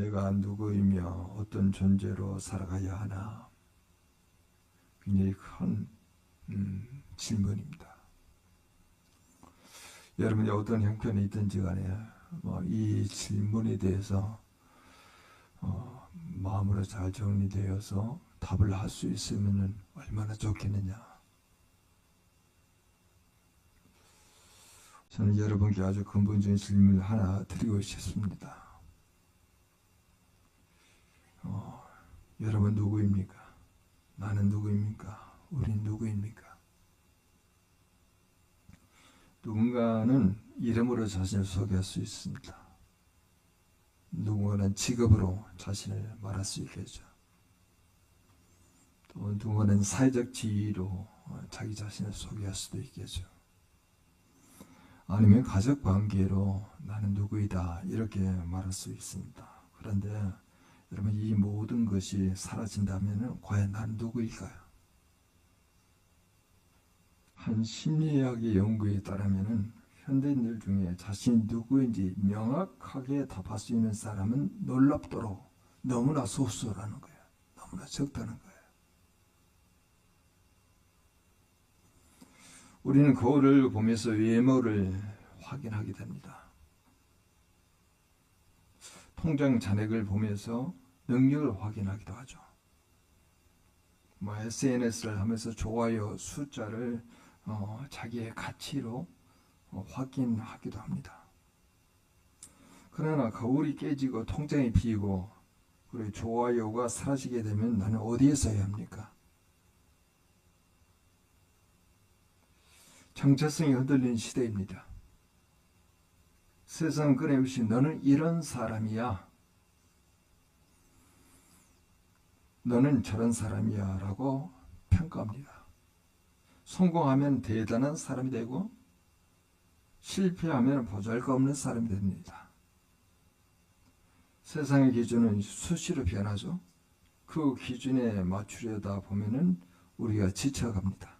내가 누구이며 어떤 존재로 살아가야 하나? 굉장히 큰 질문입니다. 여러분이 어떤 형편에 있든지 간에 이 질문에 대해서 마음으로 잘 정리되어서 답을 할 수 있으면 얼마나 좋겠느냐. 저는 여러분께 아주 근본적인 질문을 하나 드리고 싶습니다. 여러분 누구입니까? 나는 누구입니까? 우린 누구입니까? 누군가는 이름으로 자신을 소개할 수 있습니다. 누군가는 직업으로 자신을 말할 수 있겠죠. 또 누군가는 사회적 지위로 자기 자신을 소개할 수도 있겠죠. 아니면 가족 관계로 나는 누구이다 이렇게 말할 수 있습니다. 그런데 여러분 이 모든 것이 사라진다면 과연 난 누구일까요? 한 심리학의 연구에 따르면 현대인들 중에 자신이 누구인지 명확하게 답할 수 있는 사람은 놀랍도록 너무나 소수라는 거예요. 너무나 적다는 거예요. 우리는 거울을 보면서 외모를 확인하게 됩니다. 통장 잔액을 보면서 능력을 확인하기도 하죠. SNS를 하면서 좋아요 숫자를 자기의 가치로 확인하기도 합니다. 그러나 거울이 깨지고 통장이 비고 그리고 좋아요가 사라지게 되면 나는 어디에 서야 합니까? 정체성이 흔들리는 시대입니다. 세상은 끊임없이 너는 이런 사람이야, 너는 저런 사람이야 라고 평가합니다. 성공하면 대단한 사람이 되고 실패하면 보잘것없는 사람이 됩니다. 세상의 기준은 수시로 변하죠. 그 기준에 맞추려다 보면은 우리가 지쳐갑니다.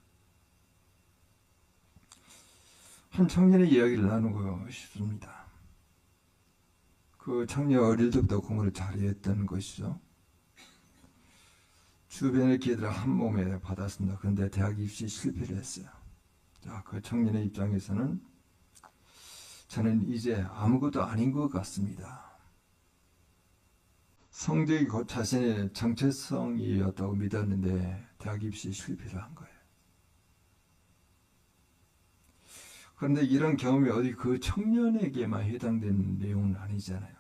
한 청년의 이야기를 나누고 싶습니다. 그 청년 어릴 때부터 공부를 잘했던 것이죠. 주변의 기회들을 한 몸에 받았습니다. 그런데 대학 입시 실패를 했어요. 자, 그 청년의 입장에서는 저는 이제 아무것도 아닌 것 같습니다. 성적이 곧 자신의 정체성이었다고 믿었는데 대학 입시 실패를 한 거예요. 그런데 이런 경험이 어디 그 청년에게만 해당되는 내용은 아니잖아요.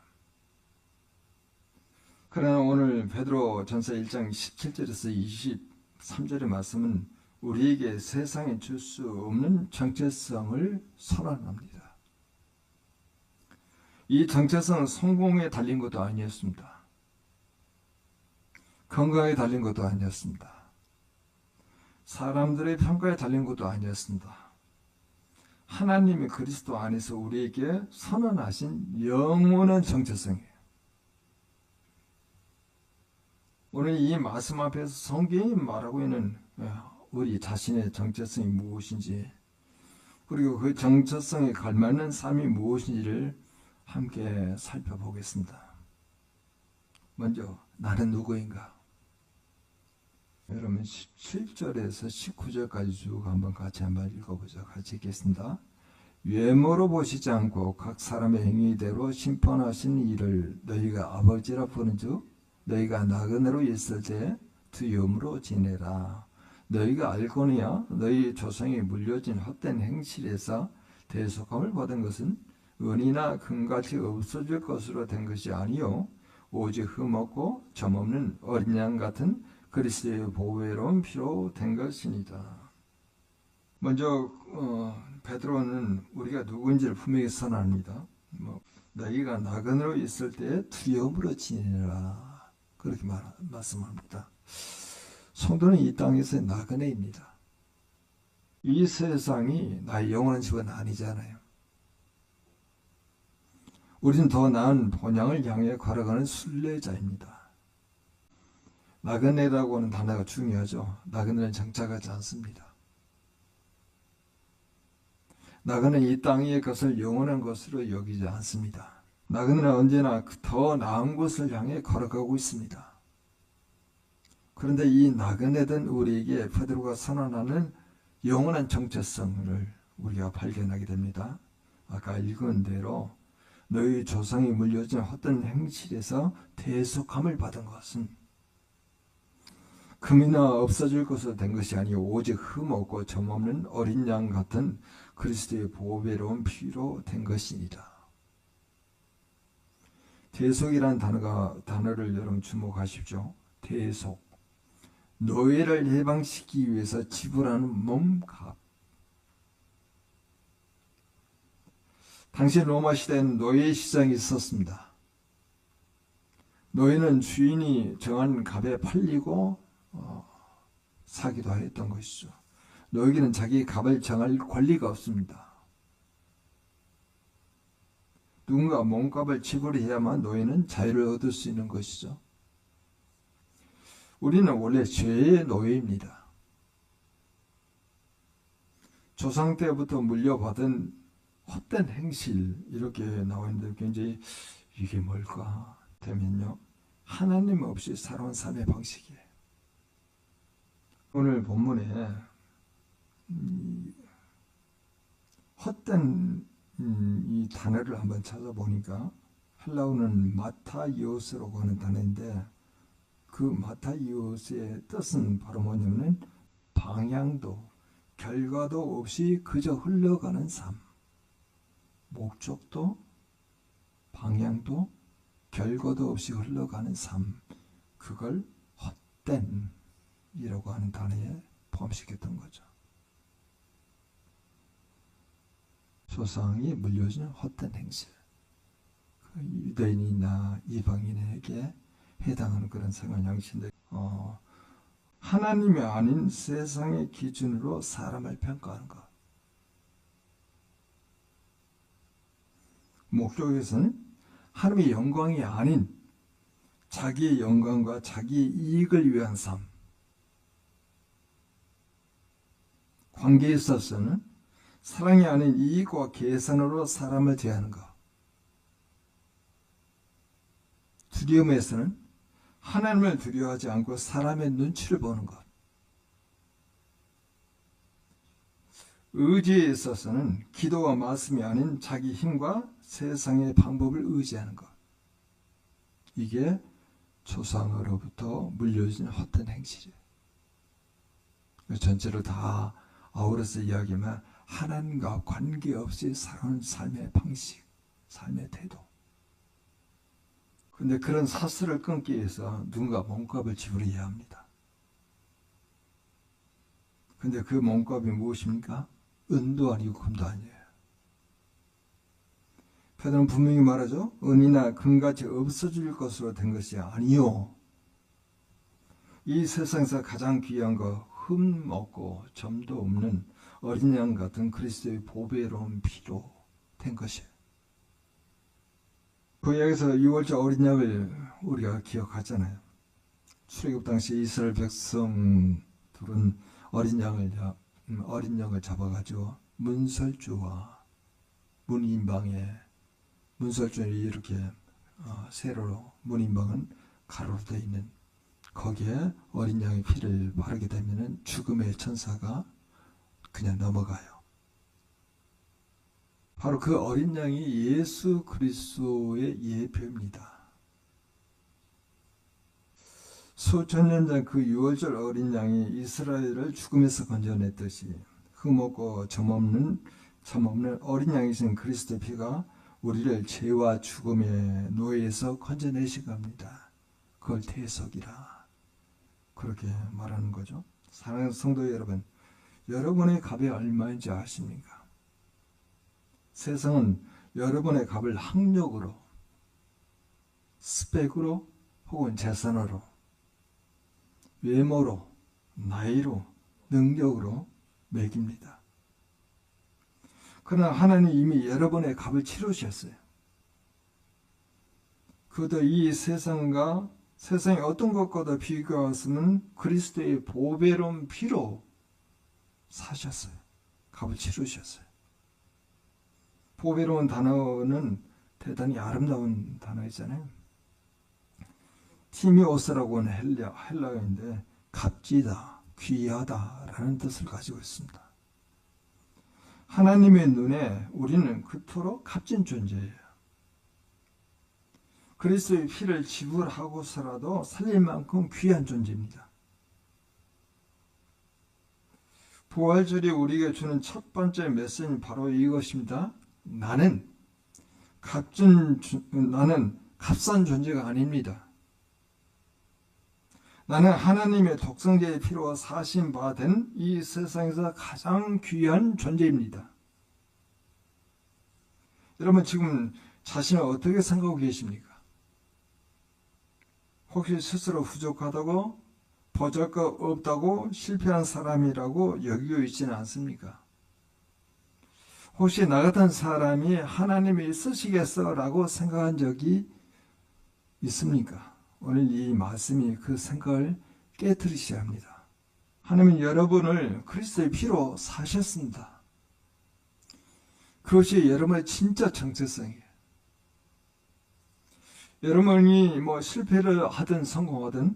그러나 오늘 베드로 전서 1장 17절에서 23절의 말씀은 우리에게 세상에 줄 수 없는 정체성을 선언합니다. 이 정체성은 성공에 달린 것도 아니었습니다. 건강에 달린 것도 아니었습니다. 사람들의 평가에 달린 것도 아니었습니다. 하나님의 그리스도 안에서 우리에게 선언하신 영원한 정체성이에요. 오늘 이 말씀 앞에서 성경이 말하고 있는 우리 자신의 정체성이 무엇인지, 그리고 그 정체성에 걸맞는 삶이 무엇인지를 함께 살펴보겠습니다. 먼저 나는 누구인가? 여러분 17절에서 19절까지 쭉 같이 한번 읽어보자. 같이 읽겠습니다. 외모로 보시지 않고 각 사람의 행위대로 심판하신 이를 너희가 아버지라 부른즉 너희가 나그네로 있을 때 두려움으로 지내라. 너희가 알거니와 너희 조상이 물려진 헛된 행실에서 대속함을 받은 것은 은이나 금같이 없어질 것으로 된 것이 아니요 오직 흠없고 점없는 어린 양 같은 그리스도의 보배로운 피로 된 것이니라. 먼저 베드로는 우리가 누구인지를 분명히 선언합니다. 너희가 나그네로 있을 때 두려움으로 지내라 그렇게 말씀합니다. 성도는 이 땅에서의 나그네입니다. 이 세상이 나의 영원한 집은 아니잖아요. 우리는 더 나은 본향을 향해 걸어가는 순례자입니다. 나그네라고 하는 단어가 중요하죠. 나그네는 정착하지 않습니다. 나그네는 이 땅의 것을 영원한 것으로 여기지 않습니다. 나그네는 언제나 더 나은 곳을 향해 걸어가고 있습니다. 그런데 이 나그네된 우리에게 베드로가 선언하는 영원한 정체성을 우리가 발견하게 됩니다. 아까 읽은 대로 너희 조상이 물려준 헛된 행실에서 대속함을 받은 것은 금이나 없어질 것으로 된 것이 아니요 오직 흠없고 점없는 어린 양 같은 그리스도의 보배로운 피로 된 것이니라. 대속이라는 단어를 여러분 주목하십시오. 대속, 노예를 해방시키기 위해서 지불하는 몸값. 당시 로마 시대에는 노예 시장이 있었습니다. 노예는 주인이 정한 값에 팔리고 사기도 했던 것이죠. 노예에게는 자기 값을 정할 권리가 없습니다. 누군가 몸값을 지불해야만 노예는 자유를 얻을 수 있는 것이죠. 우리는 원래 죄의 노예입니다. 조상 때부터 물려받은 헛된 행실 이렇게 나와 있는데 굉장히 이게 뭘까 되면요. 하나님 없이 살아온 삶의 방식이에요. 오늘 본문에 헛된 이 단어를 한번 찾아보니까 헬라어는 마타이오스라고 하는 단어인데 그 마타이오스의 뜻은 바로 뭐냐면 방향도 결과도 없이 그저 흘러가는 삶. 목적도 방향도 결과도 없이 흘러가는 삶. 그걸 헛된이라고 하는 단어에 포함시켰던 거죠. 조상이 물려준 헛된 행실. 유대인이나 이방인에게 해당하는 그런 생활 양식인데 하나님이 아닌 세상의 기준으로 사람을 평가하는 것. 목적에서는 하나님의 영광이 아닌 자기의 영광과 자기의 이익을 위한 삶. 관계에 있어서는 사랑이 아닌 이익과 계산으로 사람을 대하는 것. 두려움에서는 하나님을 두려워하지 않고 사람의 눈치를 보는 것. 의지에 있어서는 기도와 말씀이 아닌 자기 힘과 세상의 방법을 의지하는 것. 이게 조상으로부터 물려진 헛된 행실이에요. 전체를 다 아우러서 이야기하면 하나님과 관계없이 살아온 삶의 방식, 삶의 태도. 그런데 그런 사슬을 끊기 위해서 누군가 몸값을 지불해야 합니다. 그런데 그 몸값이 무엇입니까? 은도 아니고 금도 아니에요. 베드로는 분명히 말하죠. 은이나 금같이 없어질 것으로 된 것이 아니요. 이 세상에서 가장 귀한 거 흠 없고 점도 없는 어린 양 같은 그리스도의 보배로운 피로 된 것이에요. 구약에서 유월절 어린 양을 우리가 기억하잖아요. 출애굽 당시 이스라엘 백성들은 어린 양을 잡아가지고 문설주와 문인방에 문설주는 이렇게 세로로 문인방은 가로로 되어 있는 거기에 어린 양의 피를 바르게 되면 죽음의 천사가 그냥 넘어가요. 바로 그 어린 양이 예수 그리스도의 예표입니다. 수천 년 전 그 유월절 어린 양이 이스라엘을 죽음에서 건져냈듯이 흠없고 점없는 어린 양이신 그리스도의 피가 우리를 죄와 죽음의 노예에서 건져내신 겁니다. 그걸 대속이라 그렇게 말하는 거죠. 사랑하는 성도 여러분, 여러분의 값이 얼마인지 아십니까? 세상은 여러분의 값을 학력으로, 스펙으로 혹은 재산으로, 외모로, 나이로, 능력으로 매깁니다. 그러나 하나님이 이미 여러분의 값을 치르셨어요. 그것도 이 세상의 어떤 것과도 비교하시면 그리스도의 보배로운 피로 사셨어요. 값을 치르셨어요. 보배로운 단어는 대단히 아름다운 단어이잖아요. 티미오스라고는 헬라어인데 값지다, 귀하다라는 뜻을 가지고 있습니다. 하나님의 눈에 우리는 그토록 값진 존재예요. 그리스도의 피를 지불하고서라도 살릴 만큼 귀한 존재입니다. 부활절이 우리에게 주는 첫 번째 메시지는 바로 이것입니다. 나는 값싼 존재가 아닙니다. 나는 하나님의 독생자의 피로 사신 바 된 이 세상에서 가장 귀한 존재입니다. 여러분 지금 자신을 어떻게 생각하고 계십니까? 혹시 스스로 부족하다고, 보잘것 없다고, 실패한 사람이라고 여기고 있지는 않습니까? 혹시 나 같은 사람이 하나님이 쓰시겠어? 라고 생각한 적이 있습니까? 오늘 이 말씀이 그 생각을 깨트리셔야 합니다. 하나님은 여러분을 그리스도의 피로 사셨습니다. 그것이 여러분의 진짜 정체성이에요. 여러분이 실패를 하든 성공하든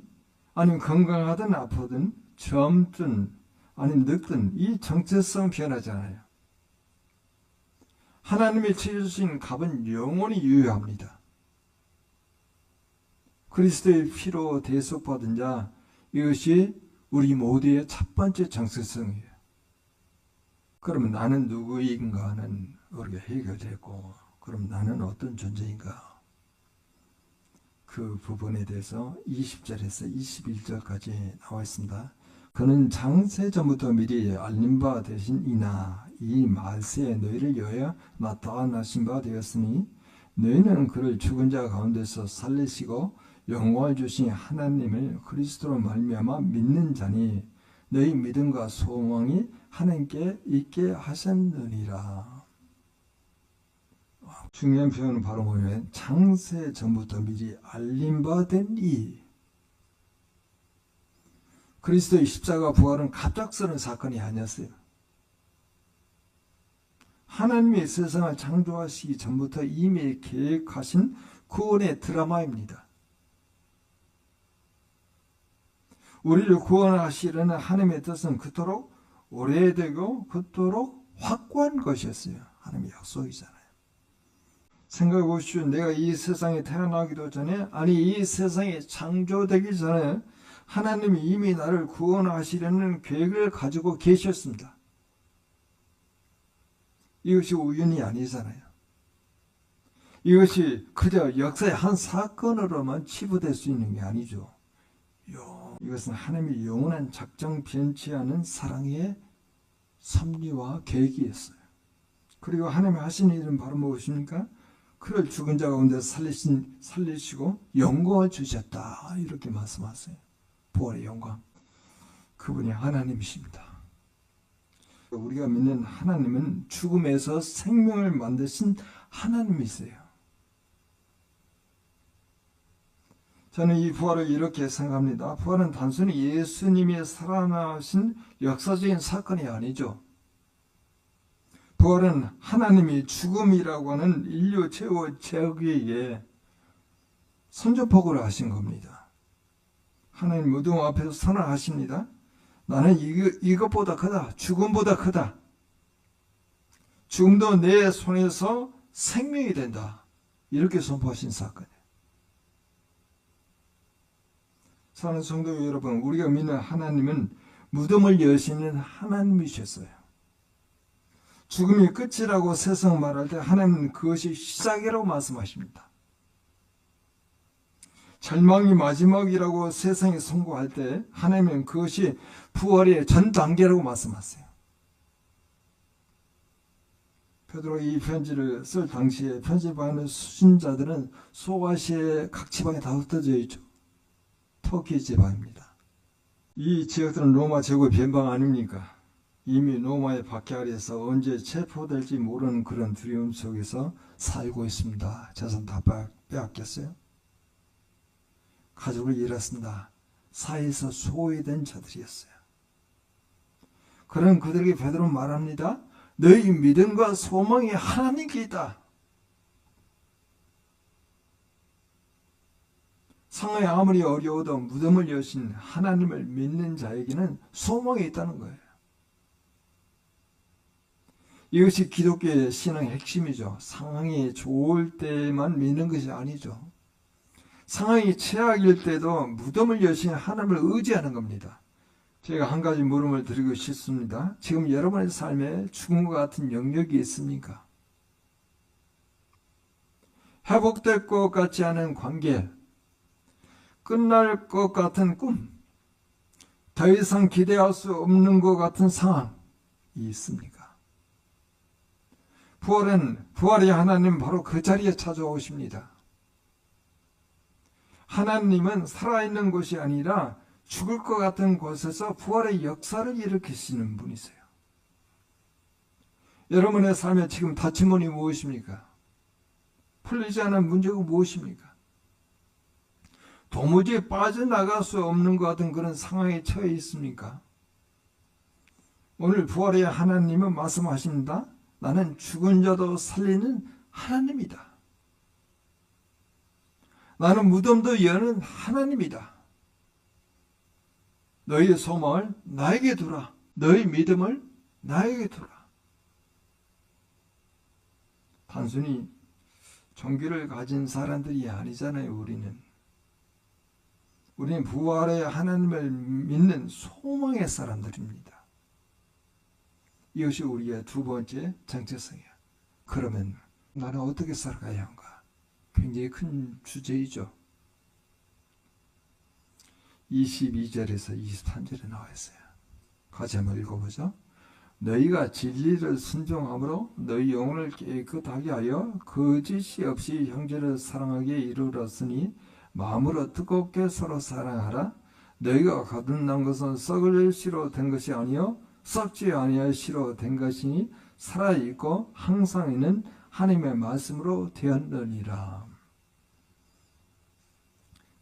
아니면 건강하든 아프든 젊든 아니면 늙든 이 정체성 변하잖아요. 하나님이 치르신 값은 영원히 유효합니다. 그리스도의 피로 대속받은 자, 이것이 우리 모두의 첫 번째 정체성이에요. 그러면 나는 누구인가는 우리가 해결되고, 그럼 나는 어떤 존재인가? 그 부분에 대해서 20절에서 21절까지 나와 있습니다. 그는 장세 전부터 미리 알린 바 되시니나 이 말세에 너희를 위하여 나타나신 바 되었으니 너희는 그를 죽은 자 가운데서 살리시고 영광을 주신 하나님을 그리스도로 말미암아 믿는 자니 너희 믿음과 소망이 하나님께 있게 하셨느니라. 중요한 표현은 바로 뭐냐면 장세 전부터 미리 알림 바 된 이. 그리스도의 십자가 부활은 갑작스러운 사건이 아니었어요. 하나님이 세상을 창조하시기 전부터 이미 계획하신 구원의 드라마입니다. 우리를 구원하시려는 하나님의 뜻은 그토록 오래되고 그토록 확고한 것이었어요. 하나님의 약속이잖아요. 생각해 보십시오. 내가 이 세상에 태어나기도 전에, 아니 이 세상이 창조되기 전에 하나님이 이미 나를 구원하시려는 계획을 가지고 계셨습니다. 이것이 우연이 아니잖아요. 이것이 그저 역사의 한 사건으로만 치부될 수 있는 게 아니죠. 이것은 하나님의 영원한 작정 변치 않은 사랑의 섭리와 계획이었어요. 그리고 하나님이 하신 일은 바로 무엇입니까? 그를 죽은 자 가운데 살리시고 영광을 주셨다. 이렇게 말씀하세요. 부활의 영광. 그분이 하나님이십니다. 우리가 믿는 하나님은 죽음에서 생명을 만드신 하나님이세요. 저는 이 부활을 이렇게 생각합니다. 부활은 단순히 예수님이 살아나신 역사적인 사건이 아니죠. 부활은 하나님이 죽음이라고 하는 인류 최후 제국에게 선전포고를 하신 겁니다. 하나님 무덤 앞에서 선언하십니다. 나는 이것보다 크다. 죽음보다 크다. 죽음도 내 손에서 생명이 된다. 이렇게 선포하신 사건이에요. 사랑하는 성도 여러분, 우리가 믿는 하나님은 무덤을 여시는 하나님이셨어요. 죽음이 끝이라고 세상 말할 때 하나님은 그것이 시작이라고 말씀하십니다. 절망이 마지막이라고 세상이 선고할 때 하나님은 그것이 부활의 전 단계라고 말씀하세요. 베드로가 이 편지를 쓸 당시에 편집하는 수신자들은 소아시아의 각 지방에 다 흩어져 있죠. 터키 지방입니다. 이 지역들은 로마 제국의 변방 아닙니까? 이미 로마의 박해 아래에서 언제 체포될지 모르는 그런 두려움 속에서 살고 있습니다. 재산 다 빼앗겼어요. 가족을 잃었습니다. 사회에서 소외된 자들이었어요. 그런 그들에게 베드로는 말합니다. 너희 믿음과 소망이 하나님께 있다. 상황이 아무리 어려워도 무덤을 여신 하나님을 믿는 자에게는 소망이 있다는 거예요. 이것이 기독교의 신앙의 핵심이죠. 상황이 좋을 때만 믿는 것이 아니죠. 상황이 최악일 때도 무덤을 여신 하나님을 의지하는 겁니다. 제가 한 가지 물음을 드리고 싶습니다. 지금 여러분의 삶에 죽음과 같은 영역이 있습니까? 회복될 것 같지 않은 관계, 끝날 것 같은 꿈, 더 이상 기대할 수 없는 것 같은 상황이 있습니까? 부활의 하나님 바로 그 자리에 찾아오십니다. 하나님은 살아있는 곳이 아니라 죽을 것 같은 곳에서 부활의 역사를 일으키시는 분이세요. 여러분의 삶에 지금 다툼이 무엇입니까? 풀리지 않은 문제가 무엇입니까? 도무지 빠져나갈 수 없는 것 같은 그런 상황에 처해 있습니까? 오늘 부활의 하나님은 말씀하십니다. 나는 죽은 자도 살리는 하나님이다. 나는 무덤도 여는 하나님이다. 너희의 소망을 나에게 두라. 너희 믿음을 나에게 두라. 단순히 종교를 가진 사람들이 아니잖아요. 우리는 부활의 하나님을 믿는 소망의 사람들입니다. 이것이 우리의 두 번째 정체성이야. 그러면 나는 어떻게 살아가야 한가? 굉장히 큰 주제이죠. 22절에서 23절에 나와 있어요. 같이 한번 읽어보죠. 너희가 진리를 순종함으로 너희 영혼을 깨끗하게 하여 거짓이 없이 형제를 사랑하게 이르렀으니 마음으로 뜨겁게 서로 사랑하라. 너희가 거듭난 것은 썩을 씨로 된 것이 아니요 썩지 아니할 씨로 된 것이니 살아있고 항상 있는 하나님의 말씀으로 되었느니라.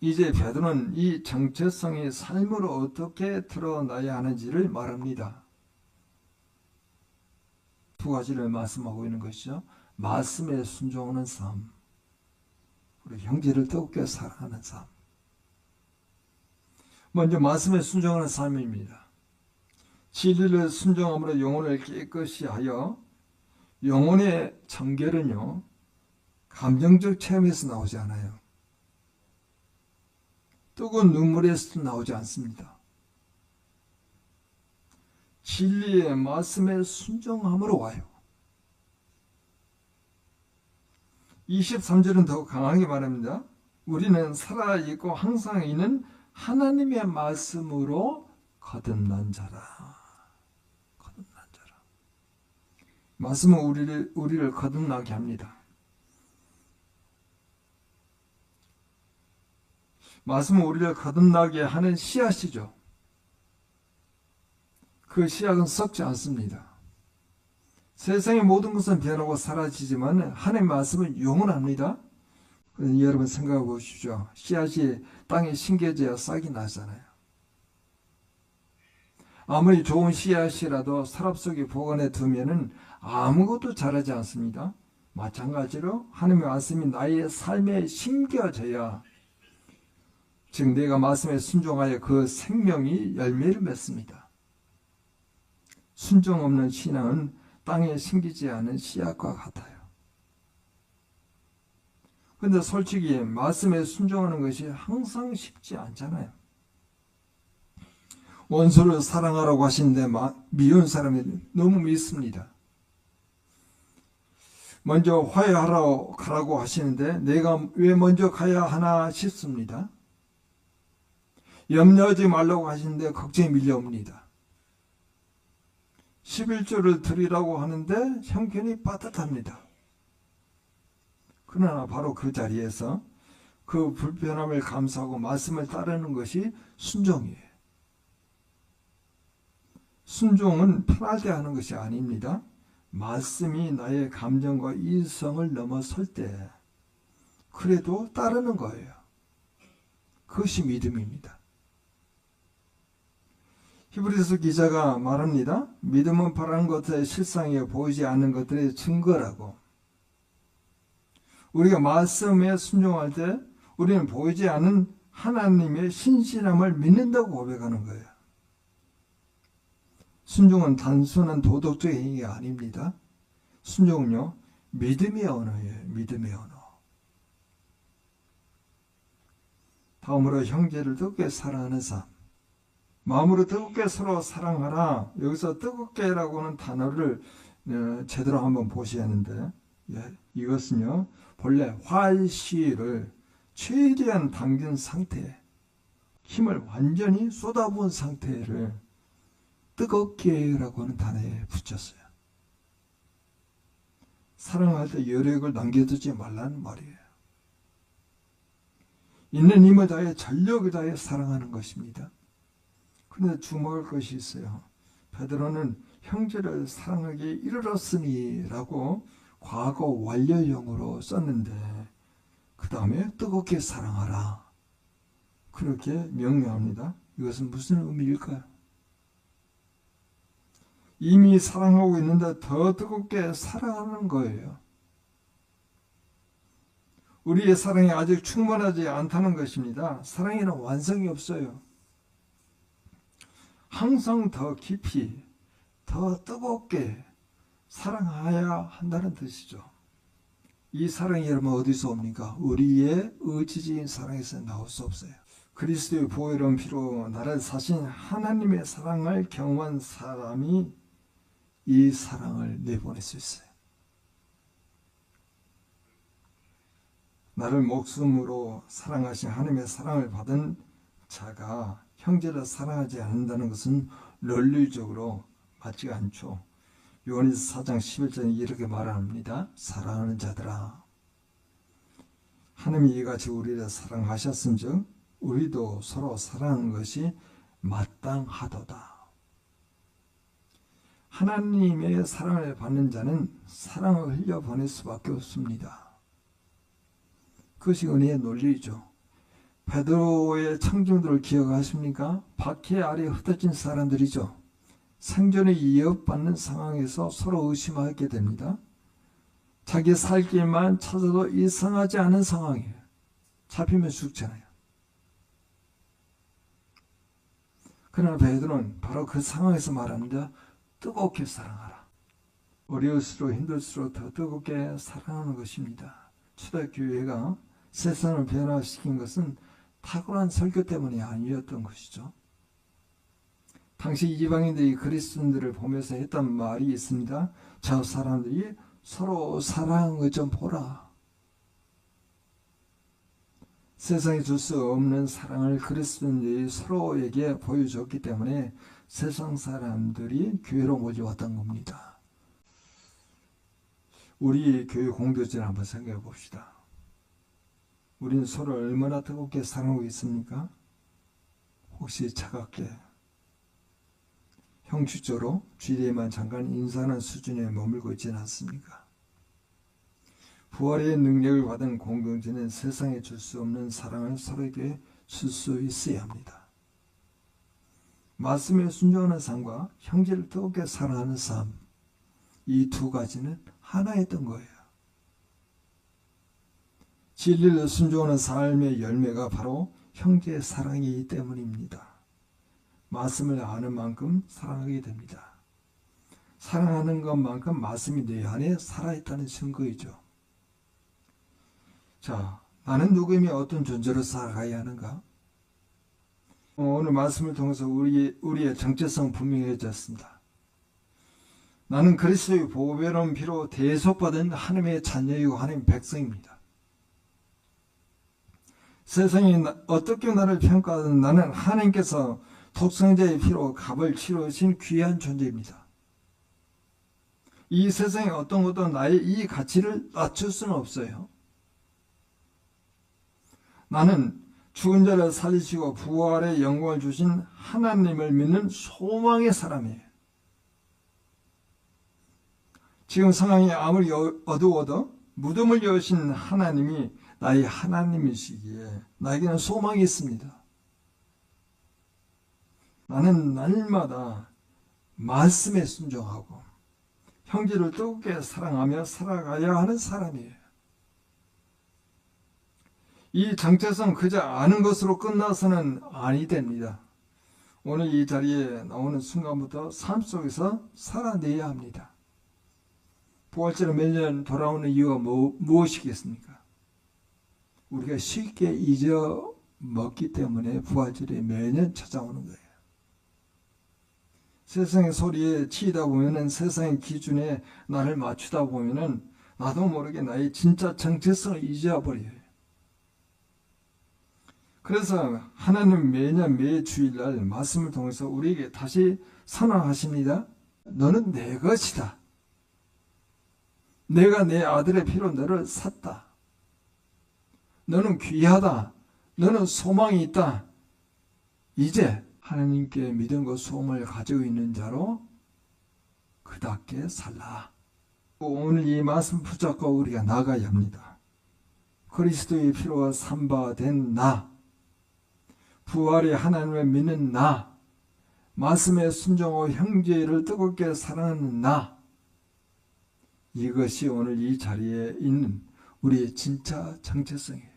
이제 베드로는 이 정체성이 삶으로 어떻게 드러나야 하는지를 말합니다. 두 가지를 말씀하고 있는 것이죠. 말씀에 순종하는 삶, 우리 형제를 뜨겁게 사랑하는 삶. 먼저 말씀에 순종하는 삶입니다. 진리를 순종함으로 영혼을 깨끗이 하여, 영혼의 정결은요 감정적 체험에서 나오지 않아요. 뜨거운 눈물에서 나오지 않습니다. 진리의 말씀에 순종함으로 와요. 23절은 더 강하게 말합니다. 우리는 살아있고 항상 있는 하나님의 말씀으로 거듭난 자라. 거듭난 자라. 말씀은 우리를 거듭나게 합니다. 말씀은 우리를 거듭나게 하는 씨앗이죠. 그 씨앗은 썩지 않습니다. 세상의 모든 것은 변하고 사라지지만 하나님의 말씀은 영원합니다. 여러분 생각해 보십시오. 씨앗이 땅에 심겨져야 싹이 나잖아요. 아무리 좋은 씨앗이라도 서랍 속에 보관해 두면은 아무것도 자라지 않습니다. 마찬가지로 하나님의 말씀이 나의 삶에 심겨져야, 즉 내가 말씀에 순종하여 그 생명이 열매를 맺습니다. 순종 없는 신앙은 땅에 심기지 않은 씨앗과 같아요. 그런데 솔직히 말씀에 순종하는 것이 항상 쉽지 않잖아요. 원수를 사랑하라고 하시는데 미운 사람이 너무 믿습니다. 먼저 화해하라고 가라고 하시는데 내가 왜 먼저 가야 하나 싶습니다. 염려하지 말라고 하시는데 걱정이 밀려옵니다. 11조를 드리라고 하는데 형편이 빠듯합니다. 그러나 바로 그 자리에서 그 불편함을 감수하고 말씀을 따르는 것이 순종이에요. 순종은 편할 때 하는 것이 아닙니다. 말씀이 나의 감정과 이성을 넘어설 때 그래도 따르는 거예요. 그것이 믿음입니다. 히브리서 기자가 말합니다. 믿음은 바라는 것들의 실상에 보이지 않는 것들의 증거라고. 우리가 말씀에 순종할 때 우리는 보이지 않는 하나님의 신실함을 믿는다고 고백하는 거예요. 순종은 단순한 도덕적 행위가 아닙니다. 순종은요, 믿음의 언어예요. 믿음의 언어. 다음으로 형제를 뜨겁게 사랑하는 삶. 마음으로 뜨겁게 서로 사랑하라. 여기서 뜨겁게라고 하는 단어를 제대로 한번 보셔야 하는데, 이것은요, 본래 활시를 최대한 당긴 상태, 힘을 완전히 쏟아부은 상태를 뜨겁게라고 하는 단어에 붙였어요. 사랑할 때 여력을 남겨두지 말라는 말이에요. 있는 힘을 다해 전력을 다해 사랑하는 것입니다. 그런데 주목할 것이 있어요. 베드로는 형제를 사랑하기에 이르렀으니 라고 과거 완료형으로 썼는데 그 다음에 뜨겁게 사랑하라 그렇게 명령합니다. 이것은 무슨 의미일까요? 이미 사랑하고 있는데 더 뜨겁게 사랑하는 거예요. 우리의 사랑이 아직 충분하지 않다는 것입니다. 사랑에는 완성이 없어요. 항상 더 깊이, 더 뜨겁게 사랑해야 한다는 뜻이죠. 이 사랑이 여러분 어디서 옵니까? 우리의 의지적인 사랑에서 나올 수 없어요. 그리스도의 보혈의 피로 나를 사신 하나님의 사랑을 경험한 사람이 이 사랑을 내보낼 수 있어요. 나를 목숨으로 사랑하신 하나님의 사랑을 받은 자가 형제를 사랑하지 않는다는 것은 논리적으로 맞지가 않죠. 요한일서 4장 11절에 이렇게 말합니다. 사랑하는 자들아, 하나님이 이같이 우리를 사랑하셨은즉 우리도 서로 사랑하는 것이 마땅하도다. 하나님의 사랑을 받는 자는 사랑을 흘려보낼 수밖에 없습니다. 그것이 은혜의 논리죠. 베드로의 청중들을 기억하십니까? 박해 아래 흩어진 사람들이죠. 생존에 위협받는 상황에서 서로 의심하게 됩니다. 자기 살 길만 찾아도 이상하지 않은 상황이에요. 잡히면 죽잖아요. 그러나 베드로는 바로 그 상황에서 말합니다. 뜨겁게 사랑하라. 어려울수록 힘들수록 더 뜨겁게 사랑하는 것입니다. 초대교회가 세상을 변화시킨 것은 탁월한 설교 때문이 아니었던 것이죠. 당시 이방인들이 그리스도인들을 보면서 했던 말이 있습니다. 저 사람들이 서로 사랑하는 것 좀 보라. 세상에 줄 수 없는 사랑을 그리스도인들이 서로에게 보여줬기 때문에 세상 사람들이 교회로 모여왔던 겁니다. 우리 교회 공동체를 한번 생각해 봅시다. 우리는 서로 얼마나 뜨겁게 사랑하고 있습니까? 혹시 차갑게 형식적으로 주일에만 잠깐 인사하는 수준에 머물고 있지는 않습니까? 부활의 능력을 받은 공동체는 세상에 줄 수 없는 사랑을 서로에게 줄 수 있어야 합니다. 말씀에 순종하는 삶과 형제를 뜨겁게 사랑하는 삶, 이 두 가지는 하나였던 거예요. 진리를 순종하는 삶의 열매가 바로 형제의 사랑이기 때문입니다. 말씀을 아는 만큼 사랑하게 됩니다. 사랑하는 것만큼 말씀이 내 안에 살아있다는 증거이죠. 자, 나는 누구이며 어떤 존재로 살아가야 하는가? 오늘 말씀을 통해서 우리의 정체성 분명해졌습니다. 나는 그리스도의 보배로운 피로 대속받은 하나님의 자녀이고 하나님의 백성입니다. 세상이 어떻게 나를 평가하든 나는 하나님께서 독생자의 피로 값을 치르신 귀한 존재입니다. 이 세상에 어떤 것도 나의 이 가치를 낮출 수는 없어요. 나는 죽은 자를 살리시고 부활의 영광을 주신 하나님을 믿는 소망의 사람이에요. 지금 상황이 아무리 어두워도 무덤을 여신 하나님이 나의 하나님이시기에 나에게는 소망이 있습니다. 나는 날마다 말씀에 순종하고 형제를 뜨겁게 사랑하며 살아가야 하는 사람이에요. 이 정체성 그저 아는 것으로 끝나서는 아니 됩니다. 오늘 이 자리에 나오는 순간부터 삶 속에서 살아내야 합니다. 부활절에 매년 돌아오는 이유가 무엇이겠습니까? 우리가 쉽게 잊어먹기 때문에 부활절이 매년 찾아오는 거예요. 세상의 소리에 치이다 보면은, 세상의 기준에 나를 맞추다 보면은 나도 모르게 나의 진짜 정체성을 잊어버려요. 그래서 하나님 매년 매 주일날 말씀을 통해서 우리에게 다시 선언하십니다. 너는 내 것이다. 내가 내 아들의 피로 너를 샀다. 너는 귀하다. 너는 소망이 있다. 이제 하나님께 믿음과 소망을 가지고 있는 자로 그답게 살라. 오늘 이 말씀 붙잡고 우리가 나가야 합니다. 그리스도의 피로 삼바된 나, 부활의 하나님을 믿는 나, 말씀에 순종하고 형제를 뜨겁게 사랑하는 나, 이것이 오늘 이 자리에 있는 우리의 진짜 정체성이에요.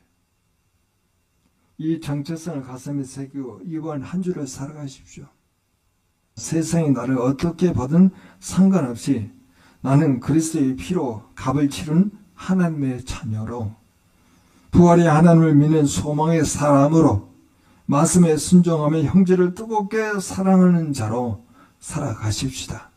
이 정체성을 가슴에 새기고 이번 한 주를 살아가십시오. 세상이 나를 어떻게 보든 상관없이 나는 그리스도의 피로 값을 치른 하나님의 자녀로, 부활의 하나님을 믿는 소망의 사람으로, 말씀에 순종하며 형제를 뜨겁게 사랑하는 자로 살아가십시다.